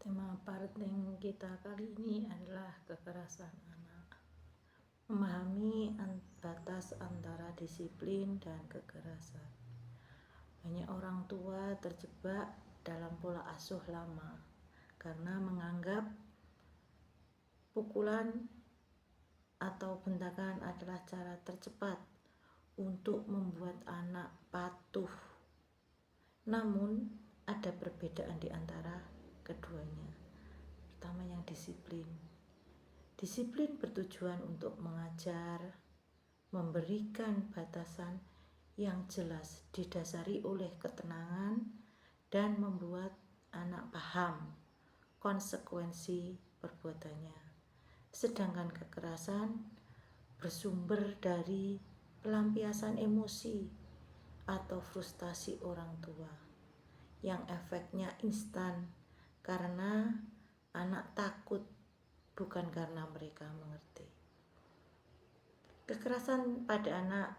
Tema parenting kita kali ini adalah kekerasan anak. Memahami batas antara disiplin dan kekerasan. Banyak orang tua terjebak dalam pola asuh lama karena menganggap pukulan atau bentakan adalah cara tercepat untuk membuat anak patuh. Namun, ada perbedaan di antara keduanya. Pertama, yang disiplin. Disiplin bertujuan untuk mengajar, memberikan batasan yang jelas didasari oleh ketenangan dan membuat anak paham konsekuensi perbuatannya. Sedangkan kekerasan bersumber dari pelampiasan emosi atau frustasi orang tua yang efeknya instan karena anak takut, bukan karena mereka mengerti. Kekerasan pada anak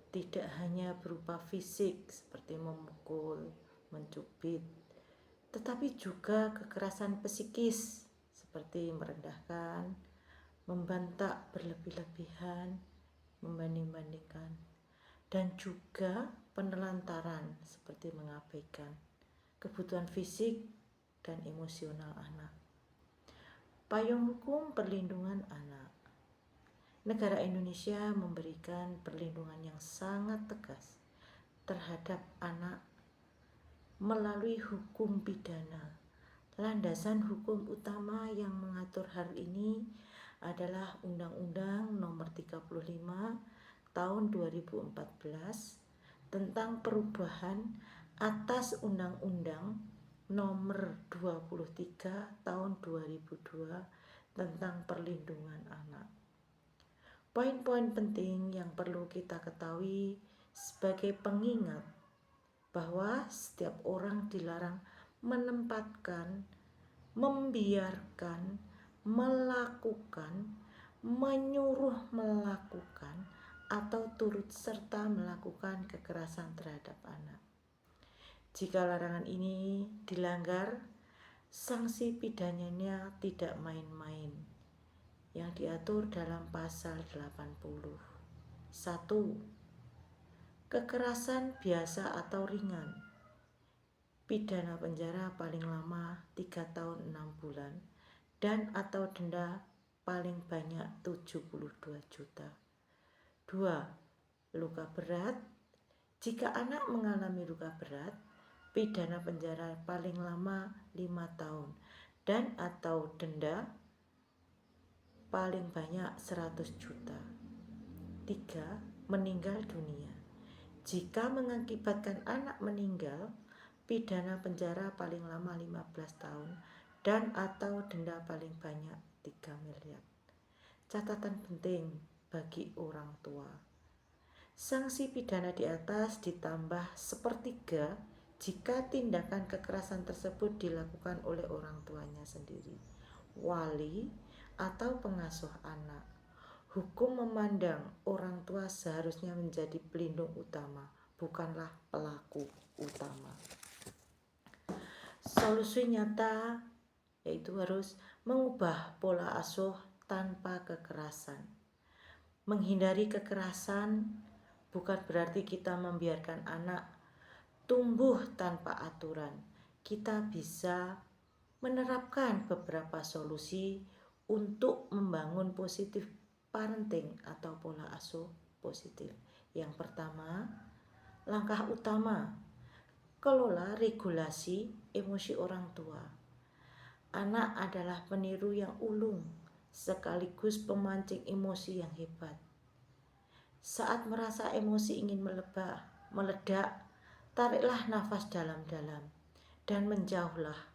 tidak hanya berupa fisik seperti memukul, mencubit, tetapi juga kekerasan psikis seperti merendahkan, membentak berlebih-lebihan, membanding-bandingkan, dan juga penelantaran seperti mengabaikan kebutuhan fisik dan emosional anak. Payung hukum perlindungan anak. Negara Indonesia memberikan perlindungan yang sangat tegas terhadap anak melalui hukum pidana. Landasan hukum utama yang mengatur hal ini adalah Undang-Undang Nomor 35 Tahun 2014 tentang perubahan atas Undang-Undang Nomor 23 Tahun 2002 tentang perlindungan anak. Poin-poin penting yang perlu kita ketahui sebagai pengingat bahwa setiap orang dilarang menempatkan, membiarkan, melakukan, menyuruh melakukan, atau turut serta melakukan kekerasan terhadap anak. Jika larangan ini dilanggar, sanksi pidananya tidak main-main yang diatur dalam pasal 80. 1. Kekerasan biasa atau ringan. Pidana penjara paling lama 3 tahun 6 bulan dan atau denda paling banyak 72 juta. 2. Luka berat. Jika anak mengalami luka berat, pidana penjara paling lama 5 tahun dan atau denda paling banyak 100 juta. 3. Meninggal dunia. Jika mengakibatkan anak meninggal, pidana penjara paling lama 15 tahun dan atau denda paling banyak 3 miliar. Catatan penting bagi orang tua. Sanksi pidana di atas ditambah sepertiga jika tindakan kekerasan tersebut dilakukan oleh orang tuanya sendiri, wali, atau pengasuh anak. Hukum memandang orang tua seharusnya menjadi pelindung utama, bukanlah pelaku utama. Solusi nyata yaitu harus mengubah pola asuh tanpa kekerasan. Menghindari kekerasan bukan berarti kita membiarkan anak tumbuh tanpa aturan. Kita bisa menerapkan beberapa solusi untuk membangun positif parenting atau pola asuh positif. Yang pertama, langkah utama, kelola regulasi emosi orang tua. Anak adalah peniru yang ulung, sekaligus pemancing emosi yang hebat. Saat merasa emosi ingin meledak, tariklah nafas dalam-dalam dan menjauhlah.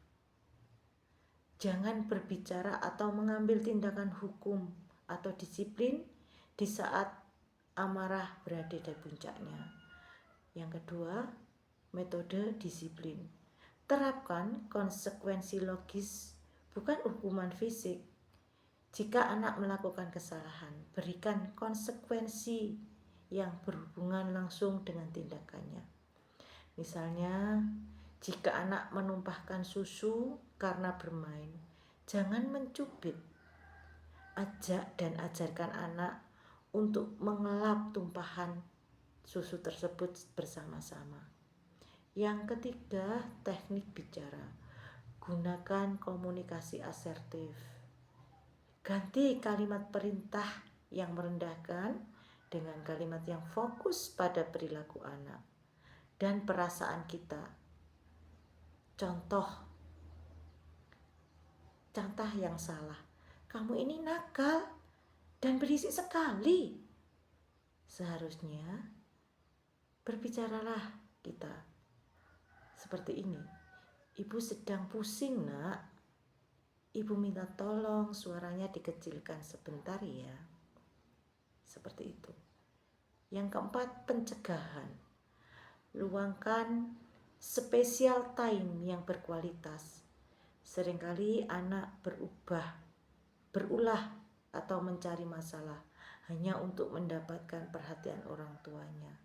Jangan berbicara atau mengambil tindakan hukum atau disiplin di saat amarah berada di puncaknya. Yang kedua, metode disiplin. Terapkan konsekuensi logis, bukan hukuman fisik. Jika anak melakukan kesalahan, berikan konsekuensi yang berhubungan langsung dengan tindakannya. Misalnya, Jika anak menumpahkan susu karena bermain, jangan mencubit. Ajak dan ajarkan anak untuk mengelap tumpahan susu tersebut bersama-sama. Yang ketiga, teknik bicara. Gunakan komunikasi asertif. Ganti kalimat perintah yang merendahkan dengan kalimat yang fokus pada perilaku anak dan perasaan kita. Contoh yang salah. Kamu ini nakal dan berisik sekali. Seharusnya berbicaralah kita seperti ini. Ibu sedang pusing, Nak. Ibu minta tolong suaranya dikecilkan sebentar ya. Seperti itu. Yang keempat, pencegahan. Luangkan special time yang berkualitas. Seringkali anak berulah atau mencari masalah hanya untuk mendapatkan perhatian orang tuanya.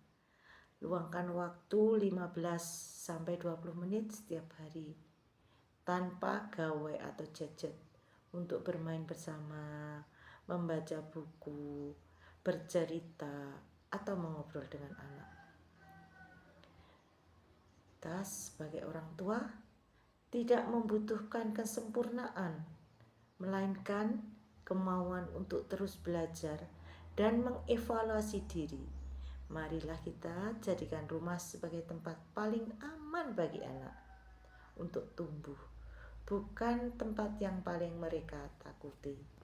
Luangkan waktu 15-20 menit setiap hari tanpa gawai atau gadget untuk bermain bersama, membaca buku, bercerita, atau mengobrol dengan anak. Kita sebagai orang tua tidak membutuhkan kesempurnaan, melainkan kemauan untuk terus belajar dan mengevaluasi diri. Marilah kita jadikan rumah sebagai tempat paling aman bagi anak untuk tumbuh, bukan tempat yang paling mereka takuti.